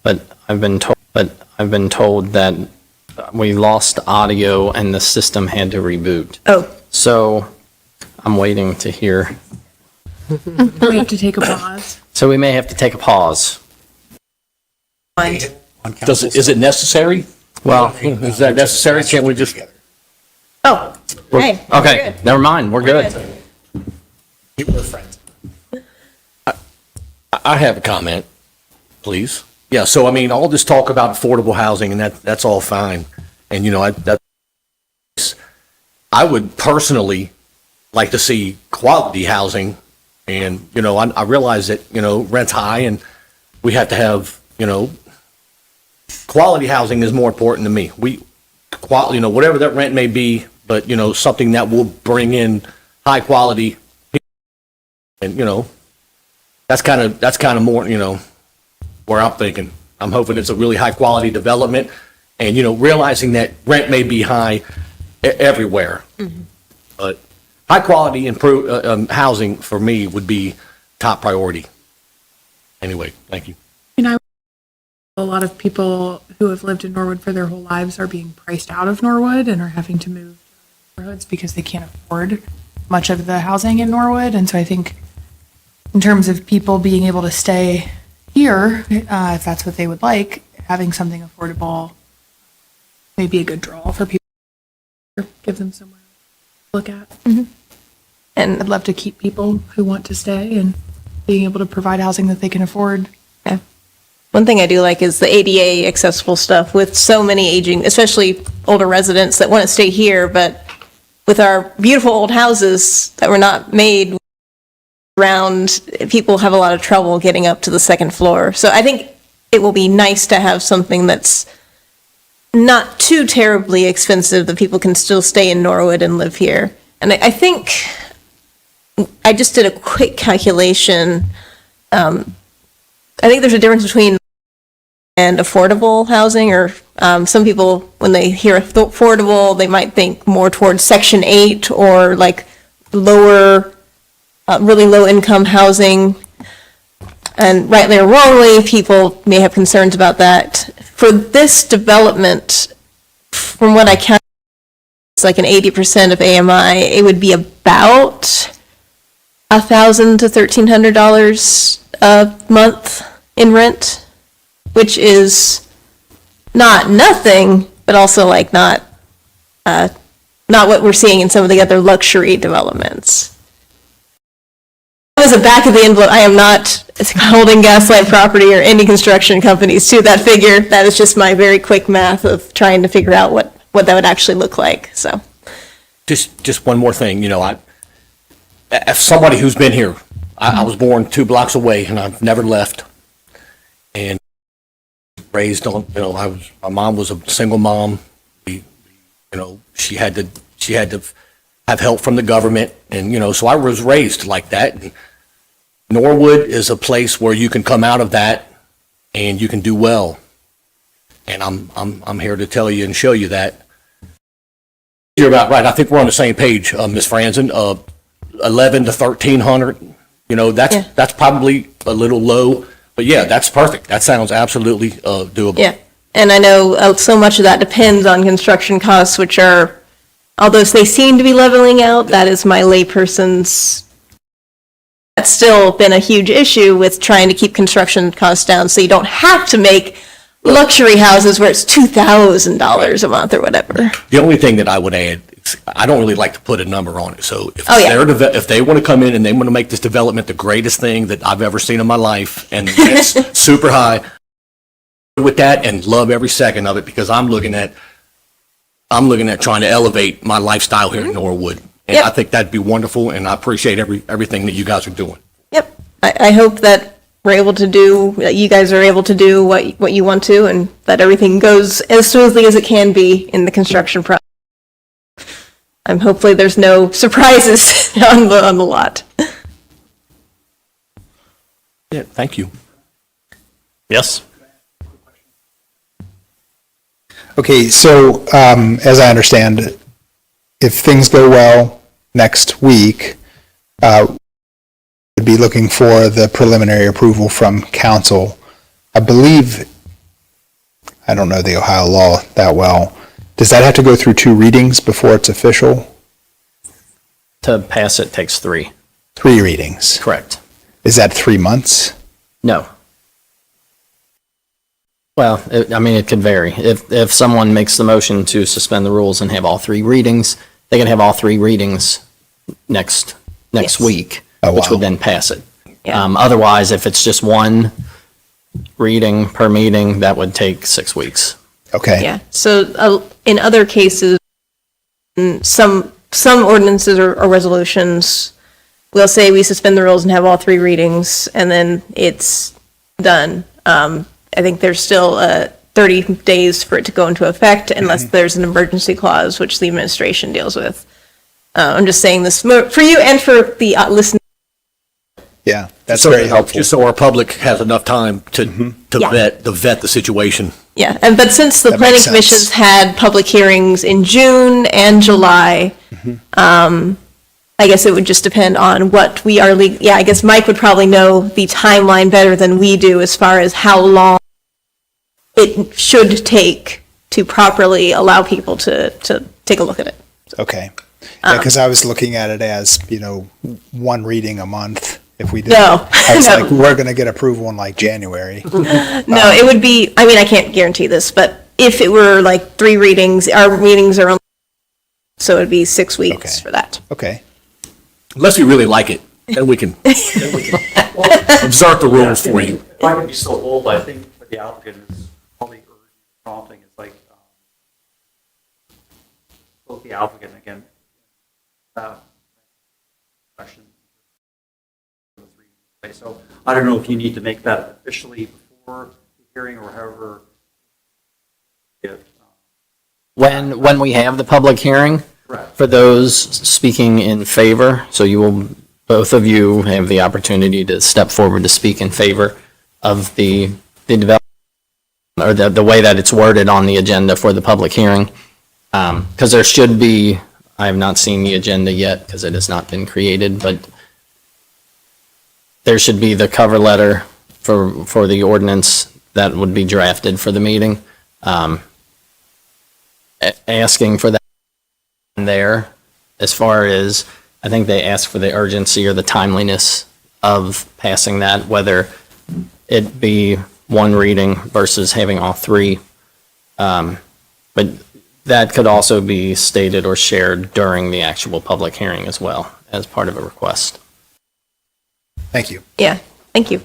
but I've been told that we lost audio and the system had to reboot. Oh, So I'm waiting to hear. We have to take a pause. So we may have to take a pause. fine. Is it necessary? Well, Is that necessary? Can't we just? Oh, hey. okay, never mind, we're good. We're friends. I have a comment, please. Yeah, so I mean, all this talk about affordable housing and that's all fine. And, you know, I would personally like to see quality housing. And, you know, I realize that, you know, rent's high and we have to have, you know, quality housing is more important to me. You know, whatever that rent may be, but, you know, something that will bring in high quality. And, you know, that's kind of more, you know, where I'm thinking. I'm hoping it's a really high quality development and, you know, realizing that rent may be high everywhere. Mm-hmm. But high quality housing for me would be top priority. Anyway, thank you. And a lot of people who have lived in Norwood for their whole lives are being priced out of Norwood and are having to move to neighborhoods because they can't afford much of the housing in Norwood. And so I think in terms of people being able to stay here, if that's what they would like, having something affordable may be a good draw for people. Give them somewhere to look at. Mm-hmm. And I'd love to keep people who want to stay and being able to provide housing that they can afford. yeah. One thing I do like is the ADA accessible stuff with so many aging, especially older residents that want to stay here, but with our beautiful old houses that were not made around, people have a lot of trouble getting up to the second floor. So I think it will be nice to have something that's not too terribly expensive that people can still stay in Norwood and live here. And I think I just did a quick calculation. I think there's a difference between and affordable housing, or some people, when they hear affordable, they might think more towards Section 8 or like lower, really low income housing. And rightly or wrongly, people may have concerns about that. For this development, from what I counted, it's like an 80% of AMI, it would be about $1,000 to $1,300 a month in rent, which is not nothing, but also like not what we're seeing in some of the other luxury developments. As a back of the envelope, I am not holding Gaslight Property or any construction companies to that figure. That is just my very quick math of trying to figure out what that would actually look like. So, Just one more thing, you know, as somebody who's been here, I was born 2 blocks away and I've never left. And raised on, you know, my mom was a single mom. You know, she had to have help from the government, and you know, so I was raised like that. And Norwood is a place where you can come out of that and you can do well. And I'm here to tell you and show you that. You're about right. I think we're on the same page, Ms. Franzen. 11 to 1,300. You know, that's probably a little low. But yeah, that's perfect. That sounds absolutely doable. yeah. And I know so much of that depends on construction costs, which are, although they seem to be leveling out, that is my layperson's. That's still been a huge issue with trying to keep construction costs down, so you don't have to make luxury houses where it's $2,000 a month or whatever. The only thing that I would add, I don't really like to put a number on it. So if if they want to come in and they want to make this development the greatest thing that I've ever seen in my life, and it's super high with that, and love every second of it, because I'm looking at trying to elevate my lifestyle here in Norwood. And I think that'd be wonderful, and I appreciate everything that you guys are doing. Yep. I hope that you guys are able to do what you want to, and that everything goes as smoothly as it can be in the construction process. Hopefully there's no surprises on the lot. Yeah, thank you. Yes? Okay, so as I understand, if things go well next week, would be looking for the preliminary approval from council. I believe I don't know the Ohio law that well. Does that have to go through 2 readings before it's official? To pass it takes 3. 3 readings. Correct. Is that 3 months? No. Well, it could vary. If someone makes the motion to suspend the rules and have all 3 readings, they can have all 3 readings next Yes. week, Oh, which wow. would then pass it. Yeah. Otherwise, if it's just 1 reading per meeting, that would take 6 weeks. Okay. Yeah, so in other cases, some ordinances or resolutions will say we suspend the rules and have all 3 readings, and then it's done. I think there's still 30 days for it to go into effect unless there's an emergency clause, which the administration deals with. I'm just saying this for you and for the listeners. Yeah, that's So- very helpful. Just so our public has enough time to Yeah. vet the situation. Yeah, but since the That planning makes sense. commission's had public hearings in June and July, I guess it would just depend on what we are, I guess Mike would probably know the timeline better than we do as far as how long it should take to properly allow people to take a look at it. Okay. Yeah, because I was looking at it as, 1 reading a month if we did. No, I was no. like, we're going to get approved one like January. No, it would be, I can't guarantee this, but if it were like 3 readings, our meetings are only, so it'd be 6 weeks Okay. for that. Okay. Unless we really like it, then we can observe the rules for you. If I could be so bold, I think for the applicant is probably urging, prompting, it's like, both the applicant again, question. So I don't know if you need to make that officially before the hearing or however. If, When we have the public hearing, correct. for those speaking in favor, so both of you have the opportunity to step forward to speak in favor of the development, or the way that it's worded on the agenda for the public hearing. Because there should be, I have not seen the agenda yet because it has not been created, but there should be the cover letter for the ordinance that would be drafted for the meeting. Asking for that there, as far as, I think they ask for the urgency or the timeliness of passing that, whether it be 1 reading versus having all 3. But that could also be stated or shared during the actual public hearing as well, as part of a request. Thank you. Yeah, thank you.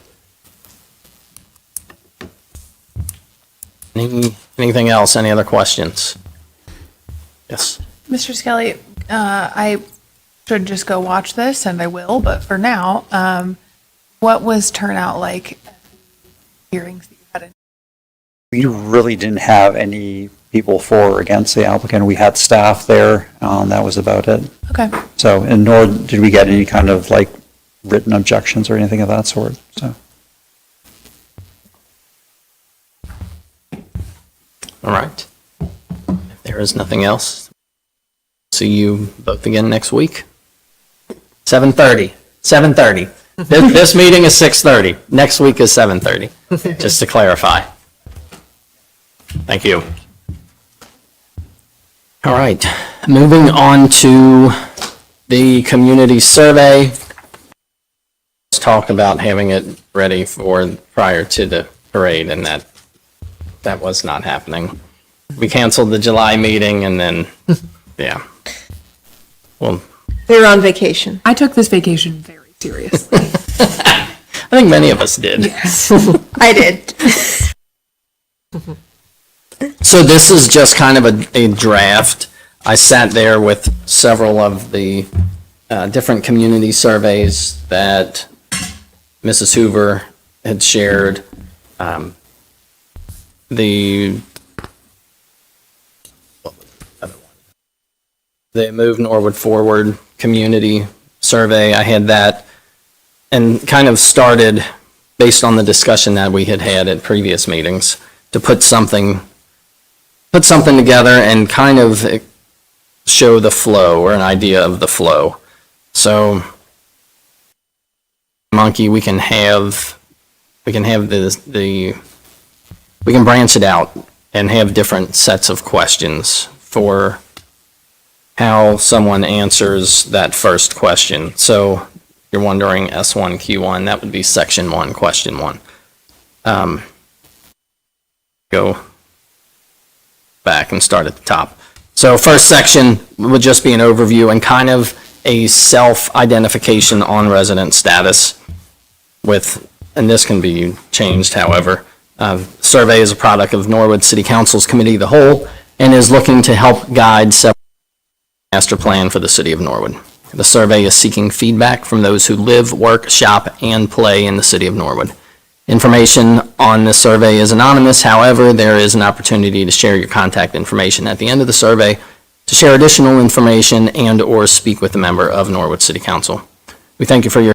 Anything else? Any other questions? Yes. Mr. Skelly, I should just go watch this, and I will, but for now, what was turnout like at the hearings that you had in? We really didn't have any people for or against the applicant. We had staff there, that was about it. Okay. So, and nor did we get any kind of like written objections or anything of that sort, so. All right. If there is nothing else, see you both again next week. 7:30. 7:30. This meeting is 6:30. Next week is 7:30, just to clarify. Thank you. All right, moving on to the community survey. Let's talk about having it ready prior to the parade, and that was not happening. We canceled the July meeting and then, yeah. Well, We were on vacation. I took this vacation very seriously. I think many of us did. I did. So this is just kind of a draft. I sat there with several of the different community surveys that Mrs. Hoover had shared. The Move Norwood Forward Community Survey, I had that, and kind of started based on the discussion that we had had at previous meetings to put something together and kind of show the flow or an idea of the flow. So, Monkey, we can branch it out and have different sets of questions for how someone answers that first question. So you're wondering S1, Q1, that would be section 1, question 1. Go back and start at the top. So first section would just be an overview and kind of a self-identification on resident status with, and this can be changed, however. Survey is a product of Norwood City Council's Committee of the Whole and is looking to help guide several master plan for the city of Norwood. The survey is seeking feedback from those who live, work, shop, and play in the city of Norwood. Information on this survey is anonymous. However, there is an opportunity to share your contact information at the end of the survey to share additional information and/or speak with a member of Norwood City Council. We thank you for your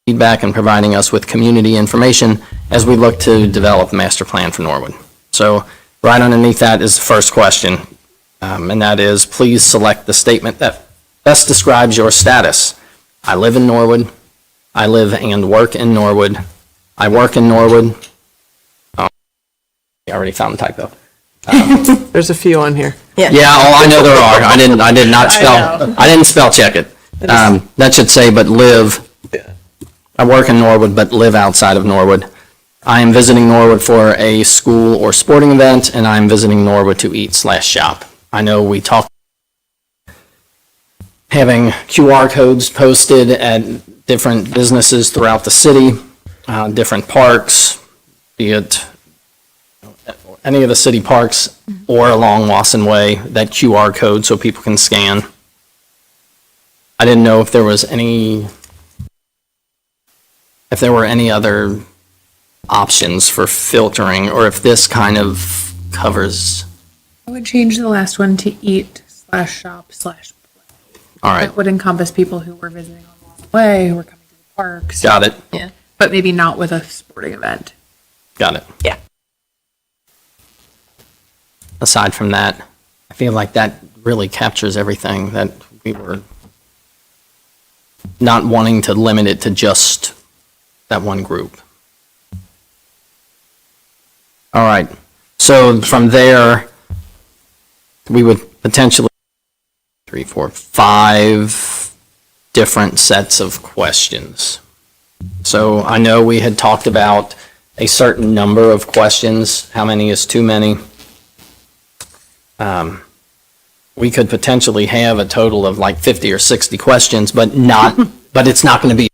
feedback and providing us with community information as we look to develop a master plan for Norwood. So right underneath that is the first question, and that is, please select the statement that best describes your status. I live in Norwood. I live and work in Norwood. I work in Norwood. Oh, I already found the typo. There's a few on here. Yeah, oh, I know there are. I didn't spell check it. That should say, but live. I work in Norwood, but live outside of Norwood. I am visiting Norwood for a school or sporting event, and I am visiting Norwood to eat/shop. I know we talked having QR codes posted at different businesses throughout the city, different parks, be it any of the city parks or along Wasson Way, that QR code so people can scan. I didn't know if there was if there were any other options for filtering, or if this kind of covers. I would change the last one to eat/shop/play. All right, That would encompass people who were visiting on Walk Way, who were coming to the parks. got it, Yeah. But maybe not with a sporting event. got it. Yeah. Aside from that, I feel like that really captures everything, that we were not wanting to limit it to just that one group. All right, so from there, we would potentially 3, 4, 5 different sets of questions. So I know we had talked about a certain number of questions. How many is too many? We could potentially have a total of like 50 or 60 questions, but it's not going to be,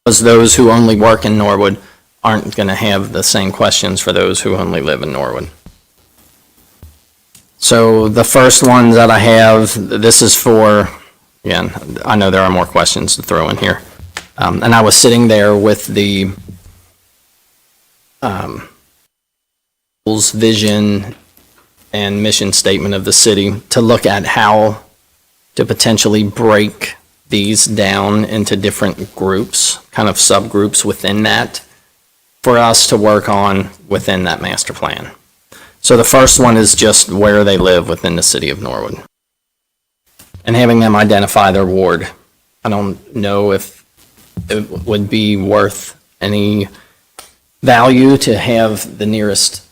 because those who only work in Norwood aren't going to have the same questions for those who only live in Norwood. So the first one that I have, this is for, again, I know there are more questions to throw in here. And I was sitting there with the vision and mission statement of the city to look at how to potentially break these down into different groups, kind of subgroups within that, for us to work on within that master plan. So the first one is just where they live within the city of Norwood, and having them identify their ward. I don't know if it would be worth any value to have the nearest,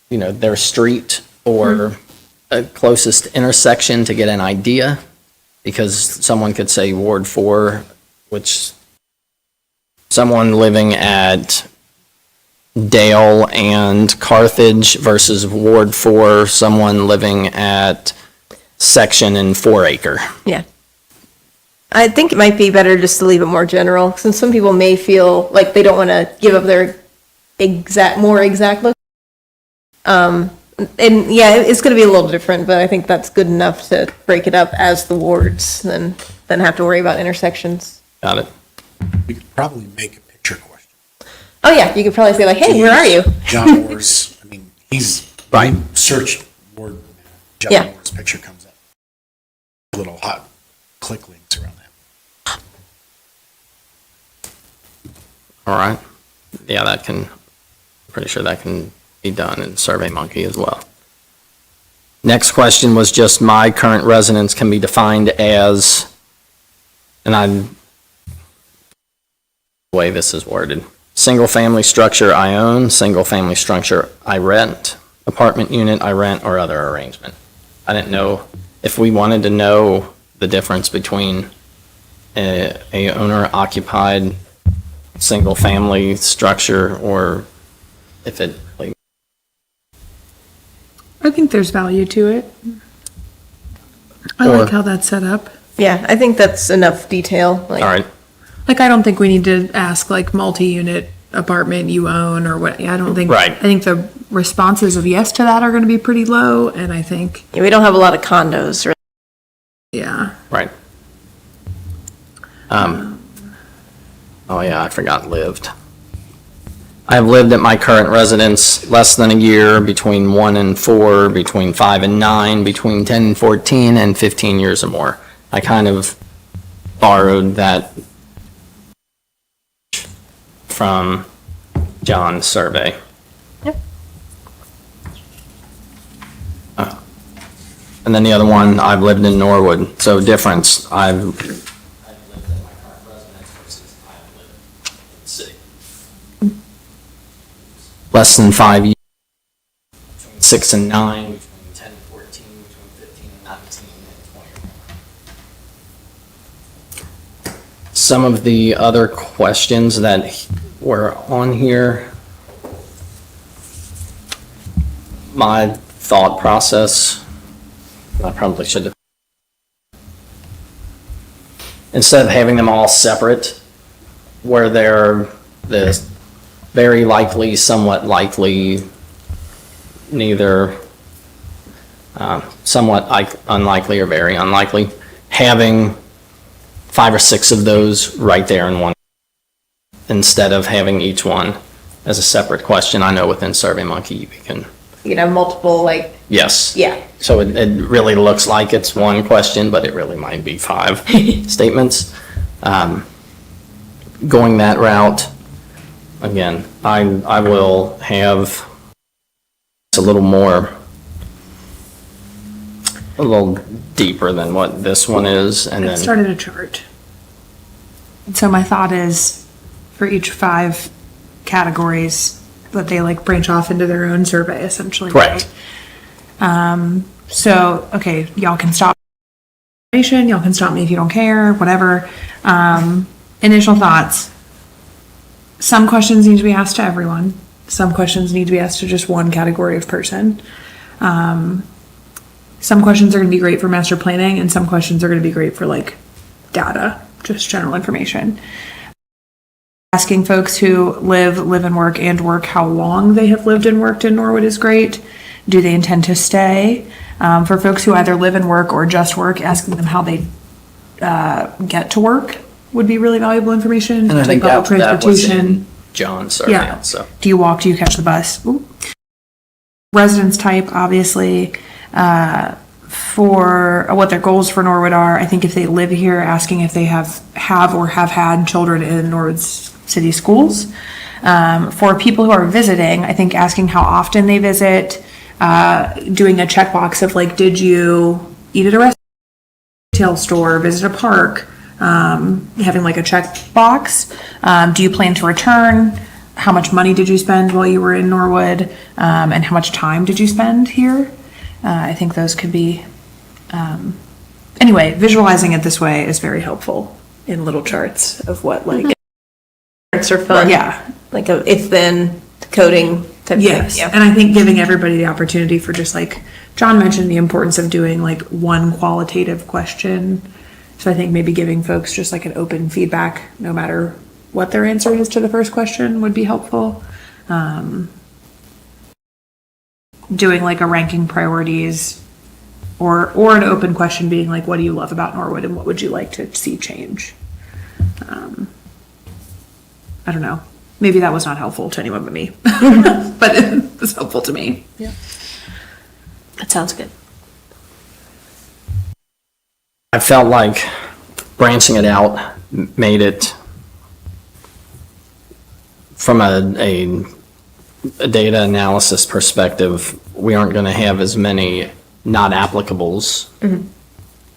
their street or a closest intersection to get an idea, because someone could say Ward 4, which someone living at Dale and Carthage versus Ward 4, someone living at Section and 4 Acre. Yeah. I think it might be better just to leave it more general, since some people may feel like they don't want to give up their more exact look. And yeah, it's going to be a little different, but I think that's good enough to break it up as the wards, than have to worry about intersections. Got it. We could probably make a picture question. Oh yeah, you could probably say like, hey, where are you? John Moore's, he's Right. searched Ward, John Yeah. Moore's picture comes up. Little hot click links around that. All right. Yeah, pretty sure that can be done in SurveyMonkey as well. Next question was just my current residence can be defined as, and the way this is worded, single-family structure I own, single-family structure I rent, apartment unit I rent, or other arrangement. I didn't know if we wanted to know the difference between a owner-occupied, single-family structure, or if it, like, I think there's value to it. I Or- like how that's set up. Yeah, I think that's enough detail. all right, Like, I don't think we need to ask like multi-unit apartment you own or what, I don't think. Right. I think the responses of yes to that are gonna be pretty low, and I think, We don't have a lot of condos, really. yeah. right. Oh yeah, I forgot lived. I have lived at my current residence less than a year, between 1 and 4, between 5 and 9, between 10 and 14, and 15 years or more. I kind of borrowed that from John's survey. Yep. And then the other one, I've lived in Norwood, so difference, I've lived in my current residence versus I've lived in the city. Less than 5 years, between 6 and 9, between 10 and 14, between 15 and 19, and 20. Some of the other questions that were on here, my thought process, I probably should have, instead of having them all separate, where they're the very likely, somewhat likely, neither, somewhat unlikely or very unlikely, having 5 or 6 of those right there in one, instead of having each one as a separate question. I know within SurveyMonkey we can, You can have multiple, like, yes. yeah. So it really looks like it's one question, but it really might be 5 statements. Going that route, again, I will have a little deeper than what this one is, and I then, started a chart. And so my thought is, for each 5 categories, that they like branch off into their own survey essentially. correct. Right? So, okay, y'all can stop. Y'all can stop me if you don't care, whatever. Initial thoughts. Some questions need to be asked to everyone. Some questions need to be asked to just one category of person. Some questions are going to be great for master planning, and some questions are going to be great for like data, just general information. Asking folks who live and work how long they have lived and worked in Norwood is great. Do they intend to stay? For folks who either live and work or just work, asking them how they get to work would be really valuable information. And I think Like public that was in transportation. John's survey Yeah. also. Do you walk? Do you catch the bus? Ooh. Residence type, obviously, for what their goals for Norwood are. I think if they live here, asking if they have or have had children in Norwood's city schools. For people who are visiting, I think asking how often they visit, doing a checkbox of like, did you eat at a retail store, visit a park? Having like a checkbox. Do you plan to return? How much money did you spend while you were in Norwood? And how much time did you spend here? I think those could be, anyway, visualizing it this way is very helpful in little charts of what like, Charts are fun. yeah. Like a if-then coding type Yes, thing. and I think giving everybody the opportunity for just like, John mentioned the importance of doing like one qualitative question. So I think maybe giving folks just like an open feedback, no matter what their answer is to the first question, would be helpful. Doing like a ranking priorities or an open question being like, what do you love about Norwood and what would you like to see change? I don't know. Maybe that was not helpful to anyone but me, but it was helpful to me. That sounds good. I felt like branching it out made it, from a data analysis perspective, we aren't going to have as many not applicables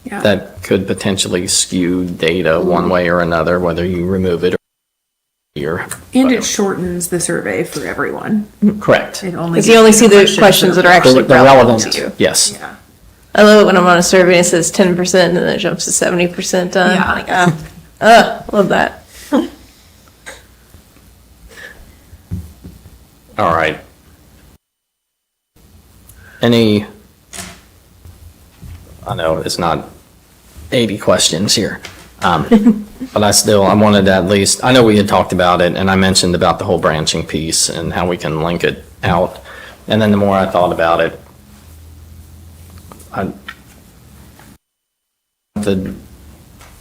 Yeah. that could potentially skew data one way or another, whether you remove it or year. And it shortens the survey for everyone. Correct. It only. Because you only see the questions that are actually They're relevant relevant, to you. yes. Yeah. I love it when I'm on a survey and it says 10% and then it jumps to 70% done. Yeah. Like, love that. All right. Any, I know it's not 80 questions here, but I wanted to at least, I know we had talked about it, and I mentioned about the whole branching piece and how we can link it out. And then the more I thought about it,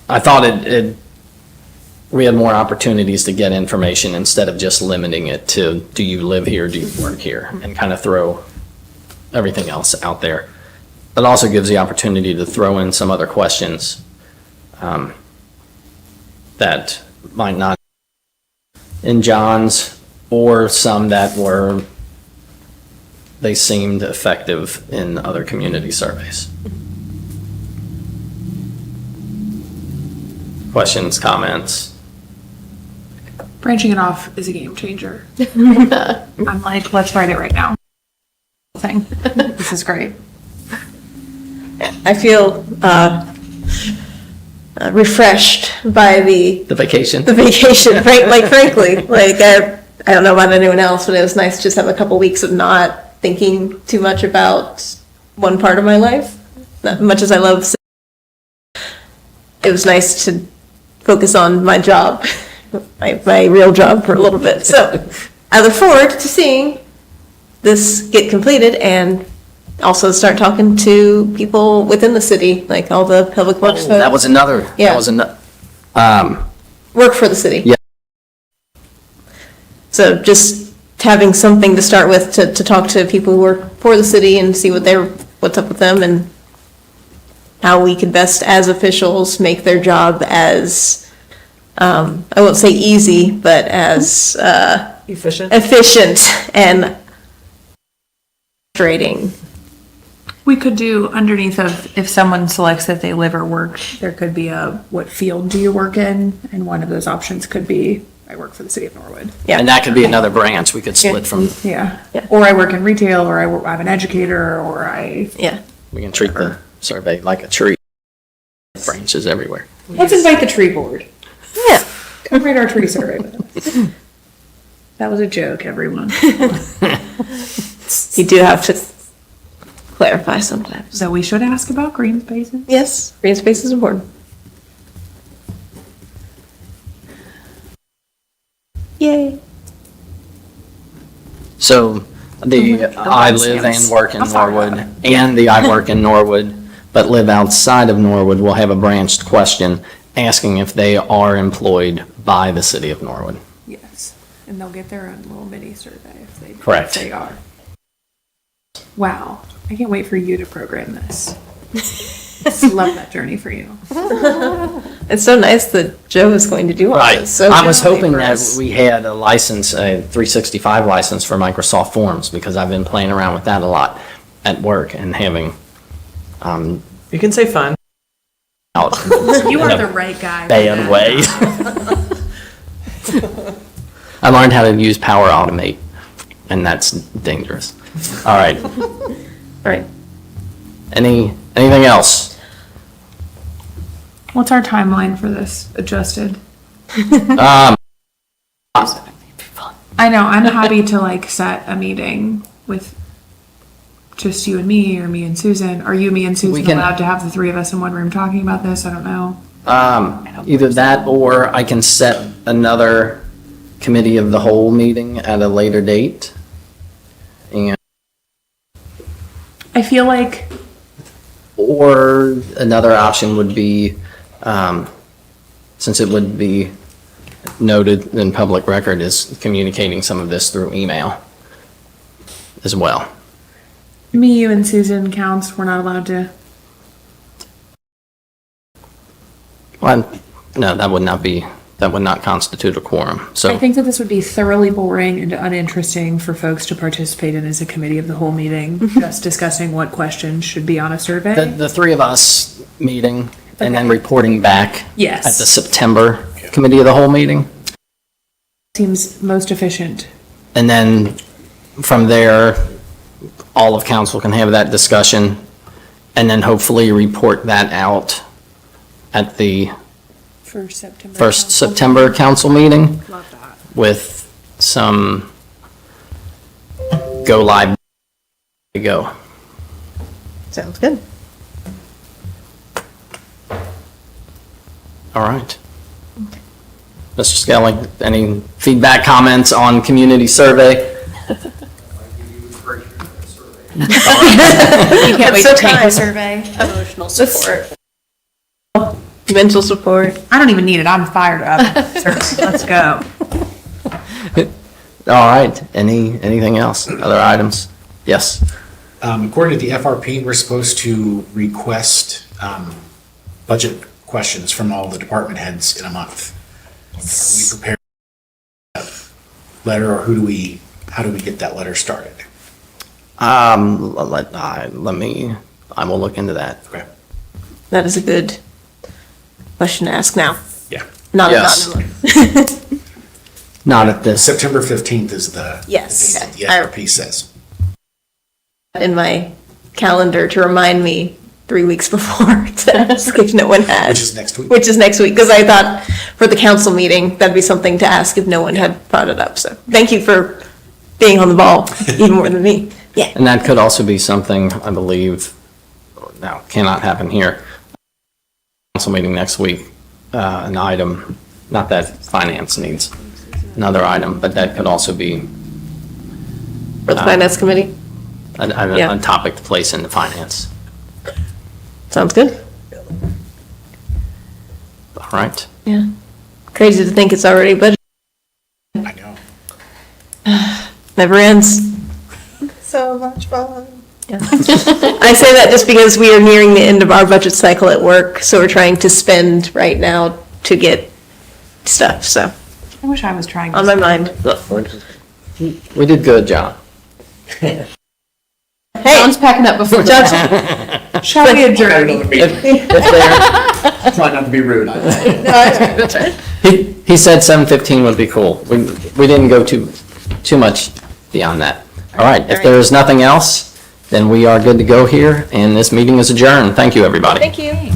I thought we had more opportunities to get information instead of just limiting it to, do you live here, do you work here, and kind of throw everything else out there. It also gives the opportunity to throw in some other questions that might not in John's, or some that they seemed effective in other community surveys. Questions, comments? Branching it off is a game changer. I'm like, let's write it right now. Thing. This is great. I feel refreshed by the The vacation? vacation, frankly. Like, I don't know about anyone else, but it was nice to just have a couple weeks of not thinking too much about one part of my life. Not much as I love, it was nice to focus on my job, my real job for a little bit. So I look forward to seeing this get completed and also start talking to people within the city, like all the public works folks. That was another, Yeah. that was another, Work for the city. Yeah. So just having something to start with to talk to people who work for the city and see what's up with them and how we could best, as officials, make their job as, I won't say easy, but as Efficient. efficient and frustrating. We could do underneath of, if someone selects that they live or work, there could be what field do you work in? And one of those options could be, I work for the city of Norwood. Yeah. and that could be another branch we could split from, Yeah. Yeah. Or I work in retail, or I'm an educator, or I. Yeah. we can treat the survey like a tree. Branches everywhere. Let's invite the tree board. Yeah. Come read our tree survey with us. That was a joke, everyone. You do have to clarify sometimes. So we should ask about green spaces. Yes, green space is important. Yay. So I live and work in I'm sorry about Norwood, and the I work in Norwood, but live outside of Norwood will have a branched question asking if they are employed by the city of Norwood. Yes, and they'll get their own little mini survey if they. Correct. If they are. Wow, I can't wait for you to program this. Love that journey for you. It's so nice that Joe is going to do all Right. this. So I was gently hoping for that us. we had a license, a 365 license for Microsoft Forms, because I've been playing around with that a lot at work and having You can say fun. out. You in are a the right guy. for bad that. way. I learned how to use Power Automate, and that's dangerous. All right. All right. Anything else? What's our timeline for this adjusted? Um, I know, I'm happy to like set a meeting with just you and me, or me and Susan. Are you, me and We Susan can- allowed to have the three of us in one room talking about this? I don't know. Either that, or I can set another committee of the whole meeting at a later date. And, I feel like, or another option would be, since it would be noted in public record, is communicating some of this through email as well. me, you, and Susan counts. We're not allowed to. Well, no, that would not constitute a quorum, I so, think that this would be thoroughly boring and uninteresting for folks to participate in as a committee of the whole meeting, just discussing what questions should be on a survey. the three of us meeting and then reporting back Yes. at the September committee of the whole meeting. Seems most efficient. And then from there, all of council can have that discussion and then hopefully report that out at the For September. first September council meeting Love that. with some go live to go. Sounds good. All right. Mr. Skelly, any feedback, comments on community survey? You can't wait to take the survey. Emotional support. Mental support. I don't even need it. I'm fired up. Let's go. All right, anything else? Other items? Yes. According to the FRP, we're supposed to request budget questions from all the department heads in a month. Are we prepared for that letter, or how do we get that letter started? I will look into that. Okay. That is a good question to ask now. Yeah. Not Yes. Not at this. September 15th is the Yes. date that the I- FRP says. in my calendar to remind me 3 weeks before to ask if no one had. Which is next week. Which is next week, because I thought for the council meeting, that'd be something to ask if no one had brought it up. So thank you for being on the ball, even more than me. Yeah. And that could also be something, I believe, now cannot happen here. Council meeting next week, an item, not that finance needs another item, but that could also be For the finance committee. Yeah. a topic to place into finance. Sounds good. All right. Yeah. Crazy to think it's already, but I know. never ends. So much fun. I say that just because we are nearing the end of our budget cycle at work, so we're trying to spend right now to get stuff, so, I wish I was trying to. on my mind. We did good, John. Hey, John's packing up before. Shall we adjourn? Try not to be rude. He said 7:15 would be cool. We didn't go too much beyond that. All right, if there is nothing else, then we are good to go here, and this meeting is adjourned. Thank you, everybody. Thank you.